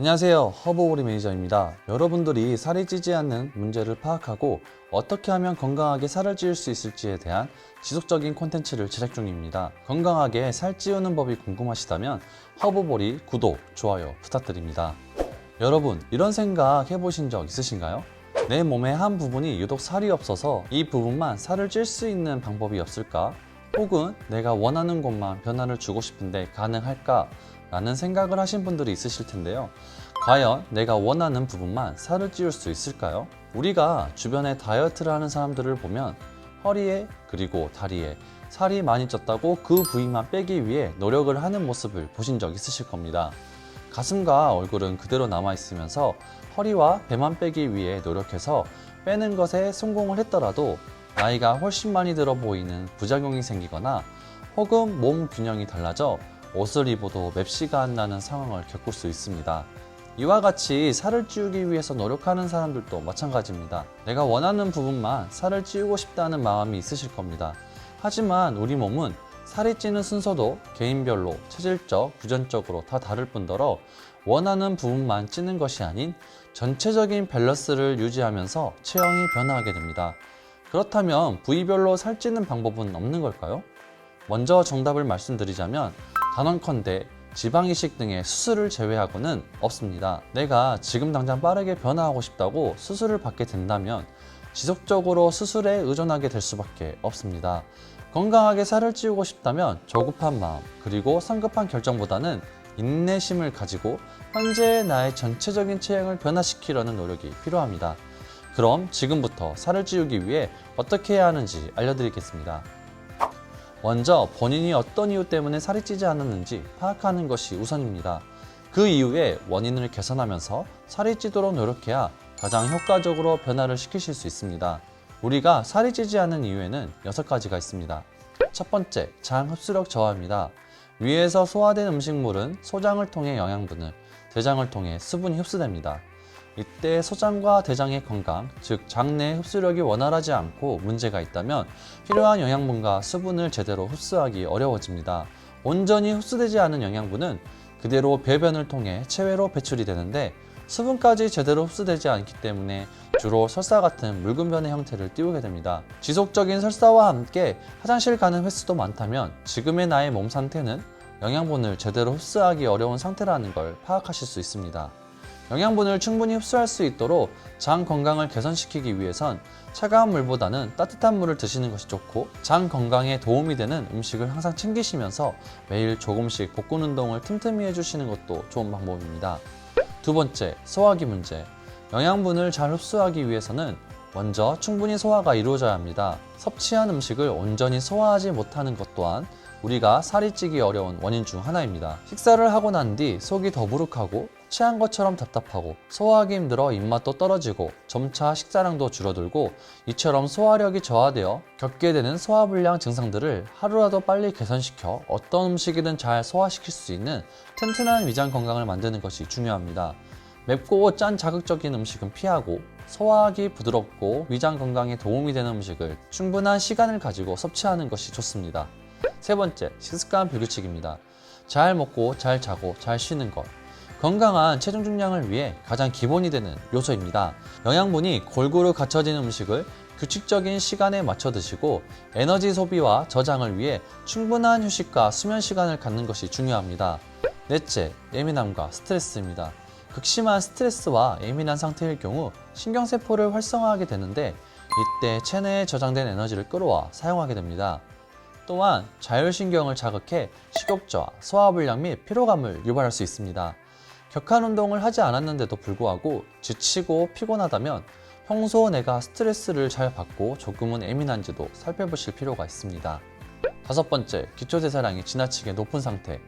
안녕하세요, 허브오리 매니저입니다. 여러분들이 살이 찌지 않는 문제를 파악하고 어떻게 하면 건강하게 살을 찌울 수 있을지에 대한 지속적인 콘텐츠를 제작 중입니다. 건강하게 살 찌우는 법이 궁금하시다면 허브오리 구독, 좋아요 부탁드립니다. 여러분, 이런 생각 해보신 적 있으신가요? 내 몸의 한 부분이 유독 살이 없어서 이 부분만 살을 찔 수 있는 방법이 없을까? 혹은 내가 원하는 곳만 변화를 주고 싶은데 가능할까? 라는 생각을 하신 분들이 있으실 텐데요. 과연 내가 원하는 부분만 살을 찌울 수 있을까요? 우리가 주변에 다이어트를 하는 사람들을 보면 허리에 그리고 다리에 살이 많이 쪘다고 그 부위만 빼기 위해 노력을 하는 모습을 보신 적 있으실 겁니다. 가슴과 얼굴은 그대로 남아있으면서 허리와 배만 빼기 위해 노력해서 빼는 것에 성공을 했더라도 나이가 훨씬 많이 들어 보이는 부작용이 생기거나 혹은 몸 균형이 달라져 옷을 입어도 맵시가 안 나는 상황을 겪을 수 있습니다. 이와 같이 살을 찌우기 위해서 노력하는 사람들도 마찬가지입니다. 내가 원하는 부분만 살을 찌우고 싶다는 마음이 있으실 겁니다. 하지만 우리 몸은 살이 찌는 순서도 개인별로 체질적, 유전적으로 다 다를 뿐더러 원하는 부분만 찌는 것이 아닌 전체적인 밸런스를 유지하면서 체형이 변화하게 됩니다. 그렇다면 부위별로 살찌는 방법은 없는 걸까요? 먼저 정답을 말씀드리자면 단언컨대 지방이식 등의 수술을 제외하고는 없습니다. 내가 지금 당장 빠르게 변화하고 싶다고 수술을 받게 된다면 지속적으로 수술에 의존하게 될 수밖에 없습니다. 건강하게 살을 찌우고 싶다면 조급한 마음 그리고 성급한 결정보다는 인내심을 가지고 현재의 나의 전체적인 체형을 변화시키려는 노력이 필요합니다. 그럼 지금부터 살을 찌우기 위해 어떻게 해야 하는지 알려드리겠습니다. 먼저 본인이 어떤 이유 때문에 살이 찌지 않았는지 파악하는 것이 우선입니다. 그 이후에 원인을 개선하면서 살이 찌도록 노력해야 가장 효과적으로 변화를 시키실 수 있습니다. 우리가 살이 찌지 않는 이유에는 6가지가 있습니다. 첫 번째, 장 흡수력 저하입니다. 위에서 소화된 음식물은 소장을 통해 영양분을, 대장을 통해 수분이 흡수됩니다. 이때 소장과 대장의 건강, 즉 장내 흡수력이 원활하지 않고 문제가 있다면 필요한 영양분과 수분을 제대로 흡수하기 어려워집니다. 온전히 흡수되지 않은 영양분은 그대로 배변을 통해 체외로 배출이 되는데 수분까지 제대로 흡수되지 않기 때문에 주로 설사 같은 묽은 변의 형태를 띠우게 됩니다. 지속적인 설사와 함께 화장실 가는 횟수도 많다면 지금의 나의 몸 상태는 영양분을 제대로 흡수하기 어려운 상태라는 걸 파악하실 수 있습니다. 영양분을 충분히 흡수할 수 있도록 장 건강을 개선시키기 위해선 차가운 물보다는 따뜻한 물을 드시는 것이 좋고 장 건강에 도움이 되는 음식을 항상 챙기시면서 매일 조금씩 복근 운동을 틈틈이 해주시는 것도 좋은 방법입니다. 두 번째, 소화기 문제. 영양분을 잘 흡수하기 위해서는 먼저 충분히 소화가 이루어져야 합니다. 섭취한 음식을 온전히 소화하지 못하는 것 또한 우리가 살이 찌기 어려운 원인 중 하나입니다. 식사를 하고 난 뒤 속이 더부룩하고 취한 것처럼 답답하고 소화하기 힘들어 입맛도 떨어지고 점차 식사량도 줄어들고 이처럼 소화력이 저하되어 겪게 되는 소화불량 증상들을 하루라도 빨리 개선시켜 어떤 음식이든 잘 소화시킬 수 있는 튼튼한 위장 건강을 만드는 것이 중요합니다. 맵고 짠 자극적인 음식은 피하고 소화하기 부드럽고 위장 건강에 도움이 되는 음식을 충분한 시간을 가지고 섭취하는 것이 좋습니다. 세 번째, 식습관 불규칙입니다. 잘 먹고 잘 자고 잘 쉬는 것. 건강한 체중 중량을 위해 가장 기본이 되는 요소입니다. 영양분이 골고루 갖춰진 음식을 규칙적인 시간에 맞춰 드시고 에너지 소비와 저장을 위해 충분한 휴식과 수면 시간을 갖는 것이 중요합니다. 넷째, 예민함과 스트레스입니다. 극심한 스트레스와 예민한 상태일 경우 신경세포를 활성화하게 되는데 이때 체내에 저장된 에너지를 끌어와 사용하게 됩니다. 또한 자율신경을 자극해 식욕저하, 소화불량 및 피로감을 유발할 수 있습니다. 격한 운동을 하지 않았는데도 불구하고 지치고 피곤하다면 평소 내가 스트레스를 잘 받고 조금은 예민한지도 살펴보실 필요가 있습니다. 다섯 번째, 기초대사량이 지나치게 높은 상태.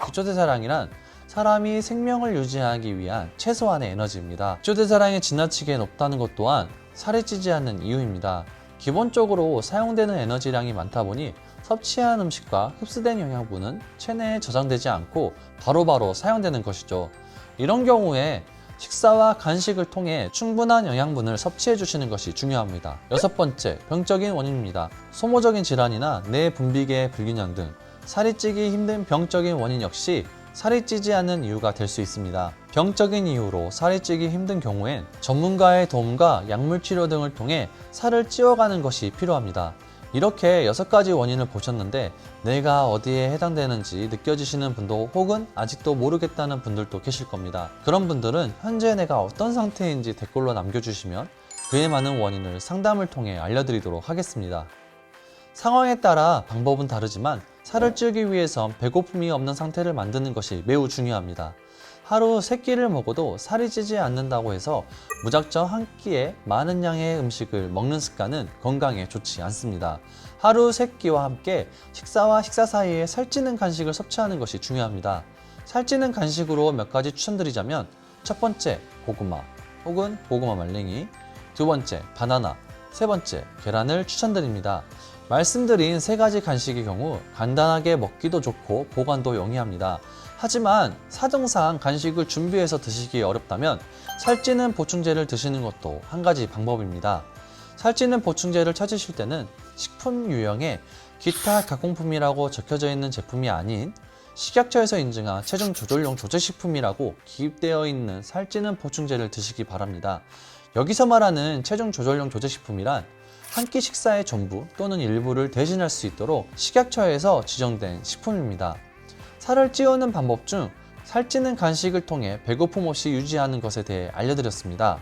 기초대사량이란 사람이 생명을 유지하기 위한 최소한의 에너지입니다. 기초대사량이 지나치게 높다는 것 또한 살이 찌지 않는 이유입니다. 기본적으로 사용되는 에너지량이 많다 보니 섭취한 음식과 흡수된 영양분은 체내에 저장되지 않고 바로바로 사용되는 것이죠. 이런 경우에 식사와 간식을 통해 충분한 영양분을 섭취해 주시는 것이 중요합니다. 여섯 번째, 병적인 원인입니다. 소모적인 질환이나 뇌 분비계 불균형 등 살이 찌기 힘든 병적인 원인 역시 살이 찌지 않는 이유가 될 수 있습니다. 병적인 이유로 살이 찌기 힘든 경우엔 전문가의 도움과 약물 치료 등을 통해 살을 찌워가는 것이 필요합니다. 이렇게 6가지 원인을 보셨는데 내가 어디에 해당되는지 느껴지시는 분도 혹은 아직도 모르겠다는 분들도 계실 겁니다. 그런 분들은 현재 내가 어떤 상태인지 댓글로 남겨주시면 그에 맞는 원인을 상담을 통해 알려드리도록 하겠습니다. 상황에 따라 방법은 다르지만 살을 찌우기 위해선 배고픔이 없는 상태를 만드는 것이 매우 중요합니다. 하루 3끼를 먹어도 살이 찌지 않는다고 해서 무작정 한 끼에 많은 양의 음식을 먹는 습관은 건강에 좋지 않습니다. 하루 3끼와 함께 식사와 식사 사이에 살찌는 간식을 섭취하는 것이 중요합니다. 살찌는 간식으로 몇 가지 추천드리자면 첫 번째, 고구마 혹은 고구마 말랭이, 두 번째, 바나나, 세 번째, 계란을 추천드립니다. 말씀드린 3가지 간식의 경우 간단하게 먹기도 좋고 보관도 용이합니다. 하지만 사정상 간식을 준비해서 드시기 어렵다면 살찌는 보충제를 드시는 것도 한 가지 방법입니다. 살찌는 보충제를 찾으실 때는 식품 유형에 기타 가공품이라고 적혀져 있는 제품이 아닌 식약처에서 인증한 체중 조절용 조제식품이라고 기입되어 있는 살찌는 보충제를 드시기 바랍니다. 여기서 말하는 체중 조절용 조제식품이란 한 끼 식사의 전부 또는 일부를 대신할 수 있도록 식약처에서 지정된 식품입니다. 살을 찌우는 방법 중 살찌는 간식을 통해 배고픔 없이 유지하는 것에 대해 알려드렸습니다.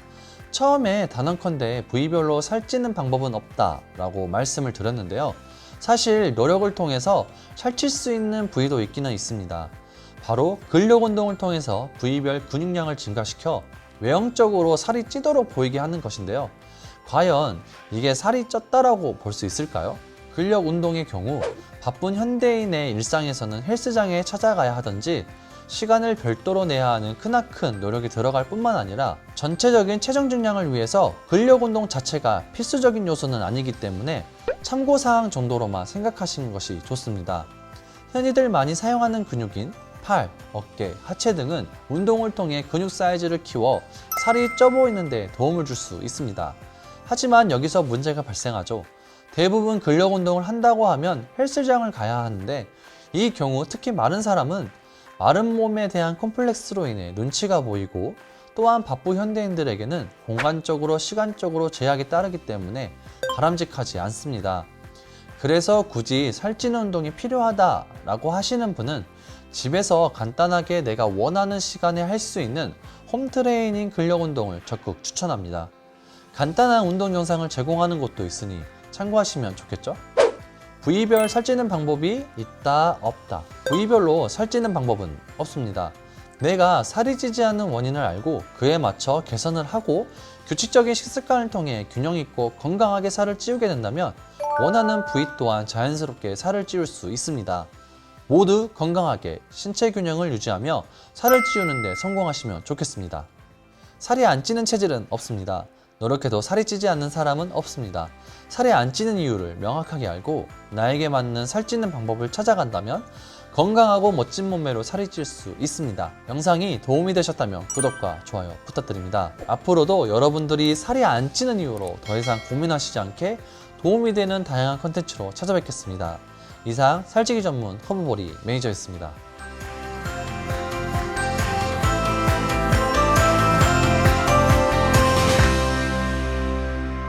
처음에 단언컨대 부위별로 살찌는 방법은 없다라고 말씀을 드렸는데요. 사실 노력을 통해서 살찔 수 있는 부위도 있기는 있습니다. 바로 근력 운동을 통해서 부위별 근육량을 증가시켜 외형적으로 살이 찌도록 보이게 하는 것인데요. 과연 이게 살이 쪘다라고 볼 수 있을까요? 근력 운동의 경우 바쁜 현대인의 일상에서는 헬스장에 찾아가야 하든지 시간을 별도로 내야 하는 크나큰 노력이 들어갈 뿐만 아니라 전체적인 체중 증량을 위해서 근력 운동 자체가 필수적인 요소는 아니기 때문에 참고사항 정도로만 생각하시는 것이 좋습니다. 흔히들 많이 사용하는 근육인 팔, 어깨, 하체 등은 운동을 통해 근육 사이즈를 키워 살이 쪄 보이는 데 도움을 줄 수 있습니다. 하지만 여기서 문제가 발생하죠. 대부분 근력 운동을 한다고 하면 헬스장을 가야 하는데 이 경우 특히 마른 사람은 마른 몸에 대한 컴플렉스로 인해 눈치가 보이고 또한 바쁜 현대인들에게는 공간적으로 시간적으로 제약이 따르기 때문에 바람직하지 않습니다. 그래서 굳이 살찌는 운동이 필요하다라고 하시는 분은 집에서 간단하게 내가 원하는 시간에 할 수 있는 홈트레이닝 근력 운동을 적극 추천합니다. 간단한 운동 영상을 제공하는 곳도 있으니 참고하시면 좋겠죠? 부위별 살찌는 방법이 있다 없다. 부위별로 살찌는 방법은 없습니다. 내가 살이 찌지 않는 원인을 알고 그에 맞춰 개선을 하고 규칙적인 식습관을 통해 균형 있고 건강하게 살을 찌우게 된다면 원하는 부위 또한 자연스럽게 살을 찌울 수 있습니다. 모두 건강하게 신체 균형을 유지하며 살을 찌우는 데 성공하시면 좋겠습니다. 살이 안 찌는 체질은 없습니다. 노력해도 살이 찌지 않는 사람은 없습니다. 살이 안 찌는 이유를 명확하게 알고 나에게 맞는 살찌는 방법을 찾아간다면 건강하고 멋진 몸매로 살이 찔 수 있습니다. 영상이 도움이 되셨다면 구독과 좋아요 부탁드립니다. 앞으로도 여러분들이 살이 안 찌는 이유로 더 이상 고민하시지 않게 도움이 되는 다양한 컨텐츠로 찾아뵙겠습니다. 이상 살찌기 전문 허브보리 매니저였습니다.